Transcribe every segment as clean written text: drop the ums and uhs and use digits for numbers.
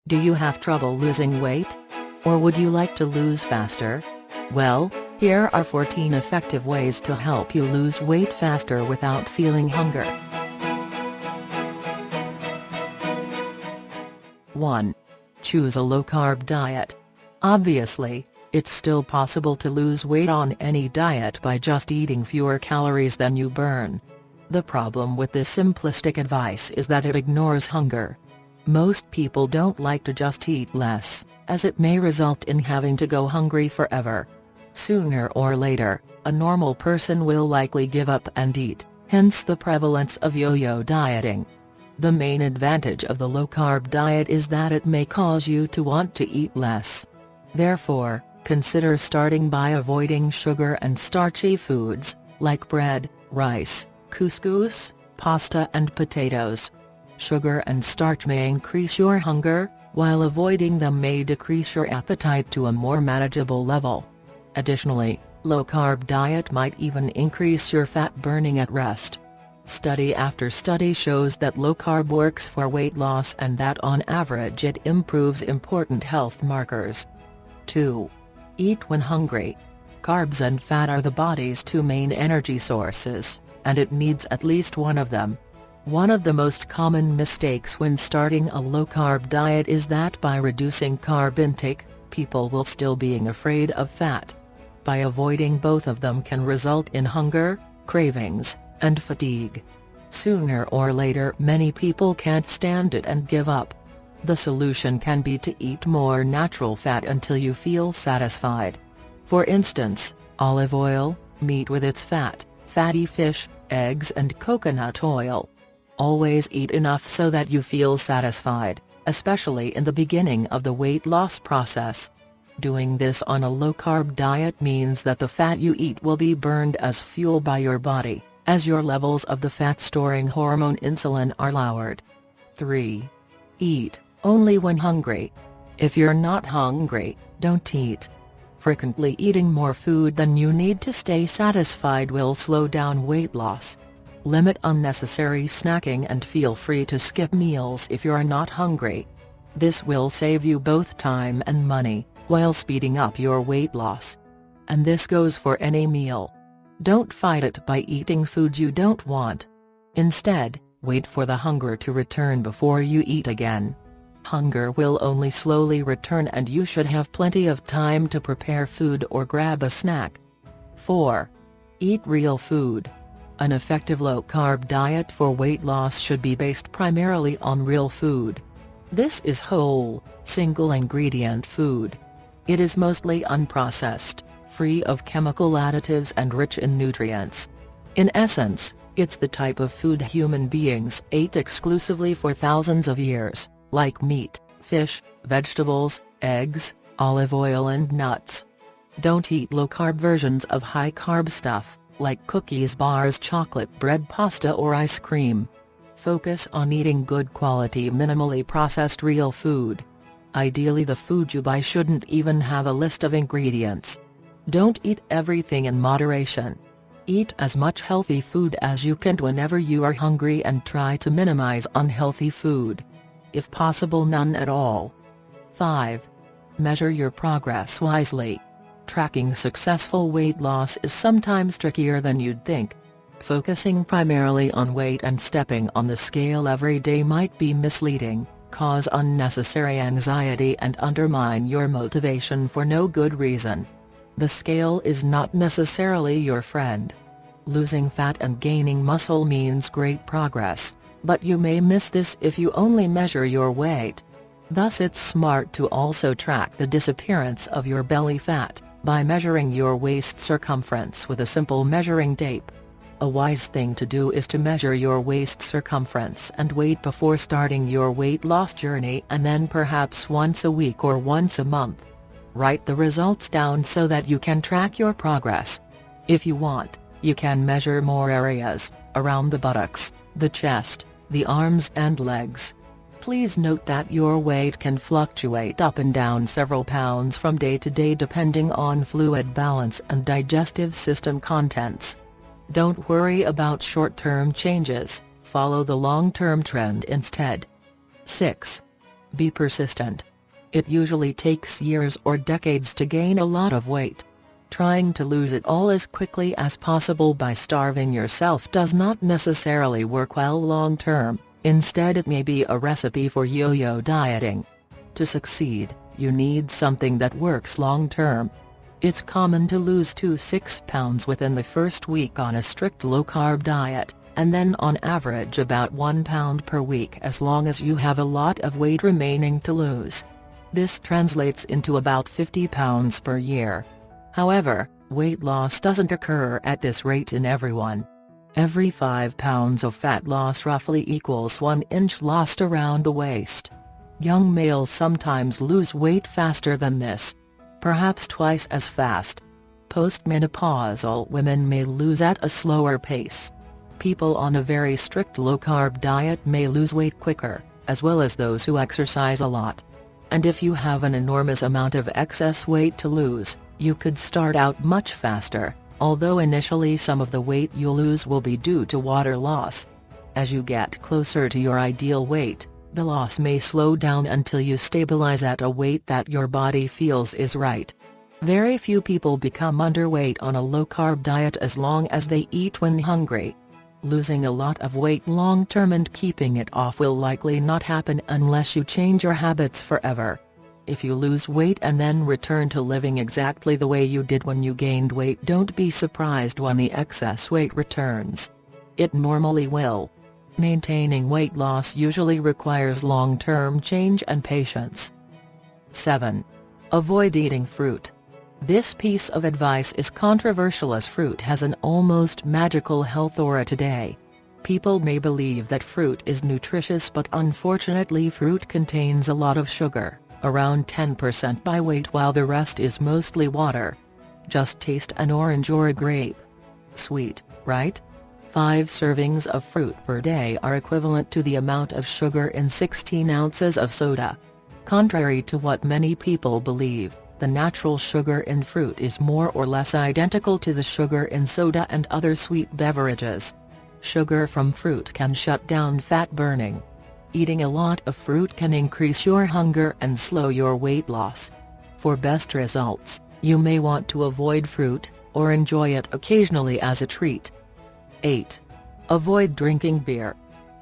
Do you have trouble losing weight? Or would you like to lose faster? Well, here are 14 effective ways to help you lose weight faster without feeling hunger. 1. Choose a low-carb diet. Obviously, it's still possible to lose weight on any diet by just eating fewer calories than you burn. The problem with this simplistic advice is that it ignores hunger. Most people don't like to just eat less, as it may result in having to go hungry forever. Sooner or later, a normal person will likely give up and eat, hence the prevalence of yo-yo dieting. The main advantage of the low-carb diet is that it may cause you to want to eat less. Therefore, consider starting by avoiding sugar and starchy foods, like bread, rice, couscous, pasta and potatoes. Sugar and starch may increase your hunger, while avoiding them may decrease your appetite to a more manageable level. Additionally, low-carb diet might even increase your fat burning at rest. Study after study shows that low-carb works for weight loss and that on average it improves important health markers. 2. Eat when hungry. Carbs and fat are the body's two main energy sources, and it needs at least one of them. One of the most common mistakes when starting a low-carb diet is that by reducing carb intake, people will still being afraid of fat. By avoiding both of them can result in hunger, cravings, and fatigue. Sooner or later many people can't stand it and give up. The solution can be to eat more natural fat until you feel satisfied. For instance, olive oil, meat with its fat, fatty fish, eggs and coconut oil. Always eat enough so that you feel satisfied, especially in the beginning of the weight loss process. Doing this on a low-carb diet means that the fat you eat will be burned as fuel by your body, as your levels of the fat-storing hormone insulin are lowered. 3. Eat only when hungry. If you're not hungry, don't eat. Frequently eating more food than you need to stay satisfied will slow down weight loss. Limit unnecessary snacking and feel free to skip meals if you're not hungry. This will save you both time and money, while speeding up your weight loss. And this goes for any meal. Don't fight it by eating foods you don't want. Instead, wait for the hunger to return before you eat again. Hunger will only slowly return and you should have plenty of time to prepare food or grab a snack. 4. Eat real food. An effective low-carb diet for weight loss should be based primarily on real food. This is whole, single-ingredient food. It is mostly unprocessed, free of chemical additives and rich in nutrients. In essence, it's the type of food human beings ate exclusively for thousands of years, like meat, fish, vegetables, eggs, olive oil and nuts. Don't eat low-carb versions of high-carb stuff, like cookies, bars, chocolate, bread, pasta or ice cream. Focus on eating good quality minimally processed real food. Ideally the food you buy shouldn't even have a list of ingredients. Don't eat everything in moderation. Eat as much healthy food as you can whenever you are hungry and try to minimize unhealthy food. If possible, none at all. 5. Measure your progress wisely. Tracking successful weight loss is sometimes trickier than you'd think. Focusing primarily on weight and stepping on the scale every day might be misleading, cause unnecessary anxiety and undermine your motivation for no good reason. The scale is not necessarily your friend. Losing fat and gaining muscle means great progress, but you may miss this if you only measure your weight. Thus it's smart to also track the disappearance of your belly fat, by measuring your waist circumference with a simple measuring tape. A wise thing to do is to measure your waist circumference and weight before starting your weight loss journey and then perhaps once a week or once a month. Write the results down so that you can track your progress. If you want, you can measure more areas, around the buttocks, the chest, the arms and legs. Please note that your weight can fluctuate up and down several pounds from day to day depending on fluid balance and digestive system contents. Don't worry about short-term changes, follow the long-term trend instead. 6. Be persistent. It usually takes years or decades to gain a lot of weight. Trying to lose it all as quickly as possible by starving yourself does not necessarily work well long term. Instead, it may be a recipe for yo-yo dieting. To succeed, you need something that works long term. It's common to lose 2 to 6 pounds within the first week on a strict low-carb diet, and then on average about 1 pound per week as long as you have a lot of weight remaining to lose. This translates into about 50 pounds per year. However, weight loss doesn't occur at this rate in everyone. Every 5 pounds of fat loss roughly equals 1 inch lost around the waist. Young males sometimes lose weight faster than this. Perhaps twice as fast. Postmenopausal women may lose at a slower pace. People on a very strict low-carb diet may lose weight quicker, as well as those who exercise a lot. And if you have an enormous amount of excess weight to lose, you could start out much faster, although initially some of the weight you'll lose will be due to water loss. As you get closer to your ideal weight, the loss may slow down until you stabilize at a weight that your body feels is right. Very few people become underweight on a low-carb diet as long as they eat when hungry. Losing a lot of weight long-term and keeping it off will likely not happen unless you change your habits forever. If you lose weight and then return to living exactly the way you did when you gained weight, don't be surprised when the excess weight returns. It normally will. Maintaining weight loss usually requires long-term change and patience. 7. Avoid eating fruit. This piece of advice is controversial as fruit has an almost magical health aura today. People may believe that fruit is nutritious, but unfortunately fruit contains a lot of sugar, around 10% by weight, while the rest is mostly water. Just taste an orange or a grape. Sweet, right? 5 servings of fruit per day are equivalent to the amount of sugar in 16 ounces of soda. Contrary to what many people believe, the natural sugar in fruit is more or less identical to the sugar in soda and other sweet beverages. Sugar from fruit can shut down fat burning. Eating a lot of fruit can increase your hunger and slow your weight loss. For best results, you may want to avoid fruit, or enjoy it occasionally as a treat. 8. Avoid drinking beer.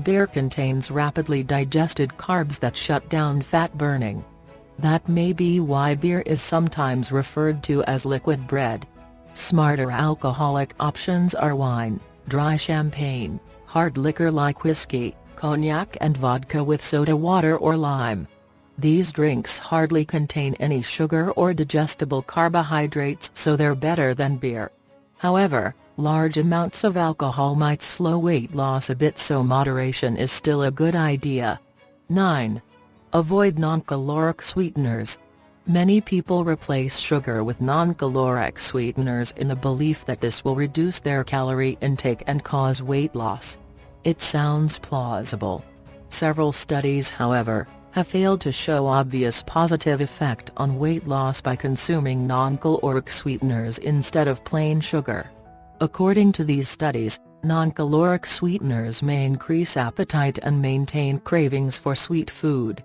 Beer contains rapidly digested carbs that shut down fat burning. That may be why beer is sometimes referred to as liquid bread. Smarter alcoholic options are wine, dry champagne, hard liquor like whiskey, cognac and vodka with soda water or lime. These drinks hardly contain any sugar or digestible carbohydrates, so they're better than beer. However, large amounts of alcohol might slow weight loss a bit, so moderation is still a good idea. 9. Avoid non-caloric sweeteners. Many people replace sugar with non-caloric sweeteners in the belief that this will reduce their calorie intake and cause weight loss. It sounds plausible. Several studies, however, have failed to show obvious positive effect on weight loss by consuming non-caloric sweeteners instead of plain sugar. According to these studies, non-caloric sweeteners may increase appetite and maintain cravings for sweet food.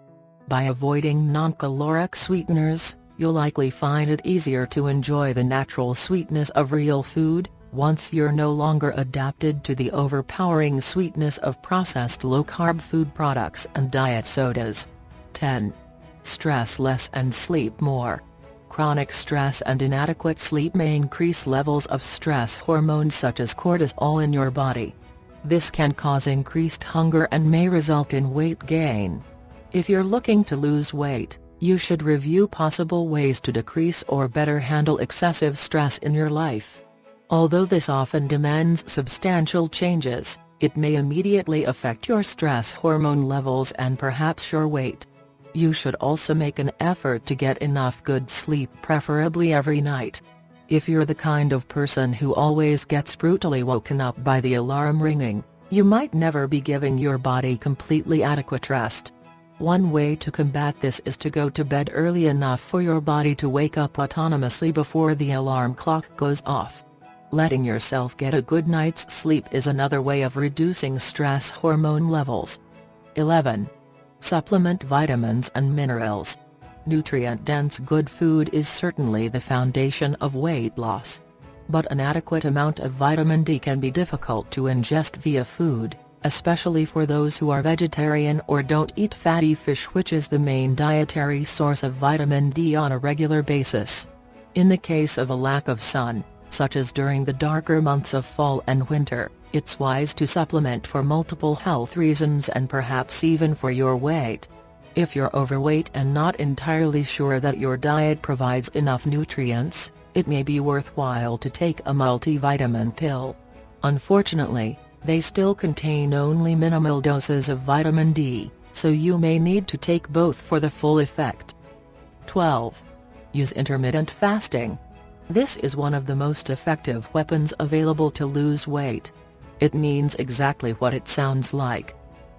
By avoiding non-caloric sweeteners, you'll likely find it easier to enjoy the natural sweetness of real food, once you're no longer adapted to the overpowering sweetness of processed low-carb food products and diet sodas. 10. Stress less and sleep more. Chronic stress and inadequate sleep may increase levels of stress hormones such as cortisol in your body. This can cause increased hunger and may result in weight gain. If you're looking to lose weight, you should review possible ways to decrease or better handle excessive stress in your life. Although this often demands substantial changes, it may immediately affect your stress hormone levels and perhaps your weight. You should also make an effort to get enough good sleep, preferably every night. If you're the kind of person who always gets brutally woken up by the alarm ringing, you might never be giving your body completely adequate rest. One way to combat this is to go to bed early enough for your body to wake up autonomously before the alarm clock goes off. Letting yourself get a good night's sleep is another way of reducing stress hormone levels. 11. Supplement vitamins and minerals. Nutrient-dense good food is certainly the foundation of weight loss. But an adequate amount of vitamin D can be difficult to ingest via food, especially for those who are vegetarian or don't eat fatty fish, which is the main dietary source of vitamin D on a regular basis. In the case of a lack of sun, such as during the darker months of fall and winter, it's wise to supplement for multiple health reasons and perhaps even for your weight. If you're overweight and not entirely sure that your diet provides enough nutrients, it may be worthwhile to take a multivitamin pill. Unfortunately, they still contain only minimal doses of vitamin D, so you may need to take both for the full effect. 12. Use intermittent fasting. This is one of the most effective weapons available to lose weight. It means exactly what it sounds like.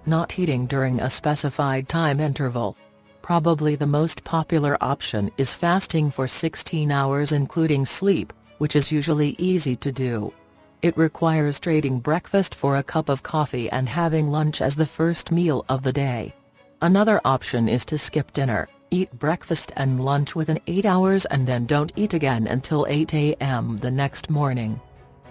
Not eating during a specified time interval. Probably the most popular option is fasting for 16 hours including sleep, which is usually easy to do. It requires trading breakfast for a cup of coffee and having lunch as the first meal of the day. Another option is to skip dinner, eat breakfast and lunch within 8 hours and then don't eat again until 8 a.m. the next morning.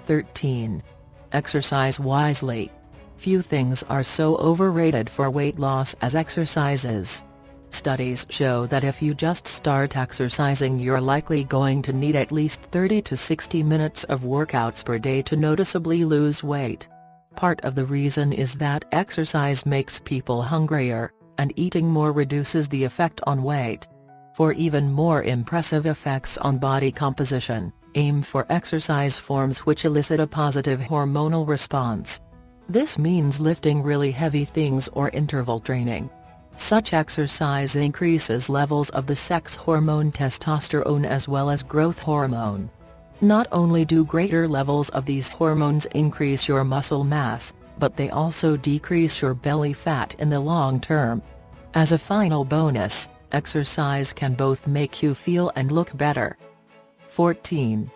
13. Exercise wisely. Few things are so overrated for weight loss as exercises. Studies show that if you just start exercising, you're likely going to need at least 30 to 60 minutes of workouts per day to noticeably lose weight. Part of the reason is that exercise makes people hungrier, and eating more reduces the effect on weight. For even more impressive effects on body composition, aim for exercise forms which elicit a positive hormonal response. This means lifting really heavy things or interval training. Such exercise increases levels of the sex hormone testosterone as well as growth hormone. Not only do greater levels of these hormones increase your muscle mass, but they also decrease your belly fat in the long term. As a final bonus, exercise can both make you feel and look better. 14.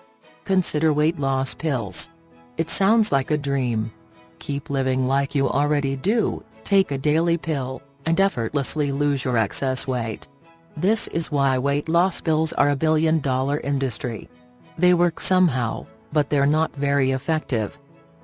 Consider weight loss pills. It sounds like a dream. Keep living like you already do, take a daily pill, and effortlessly lose your excess weight. This is why weight loss pills are a billion-dollar industry. They work somehow, but they're not very effective.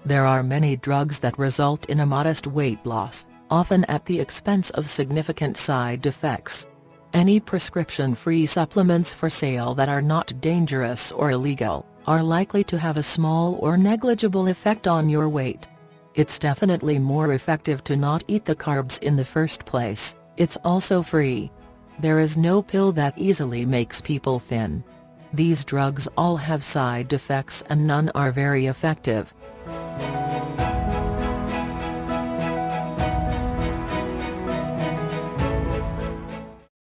There are many drugs that result in a modest weight loss, often at the expense of significant side effects. Any prescription-free supplements for sale that are not dangerous or illegal, are likely to have a small or negligible effect on your weight. It's definitely more effective to not eat the carbs in the first place. It's also free. There is no pill that easily makes people thin. These drugs all have side effects and none are very effective.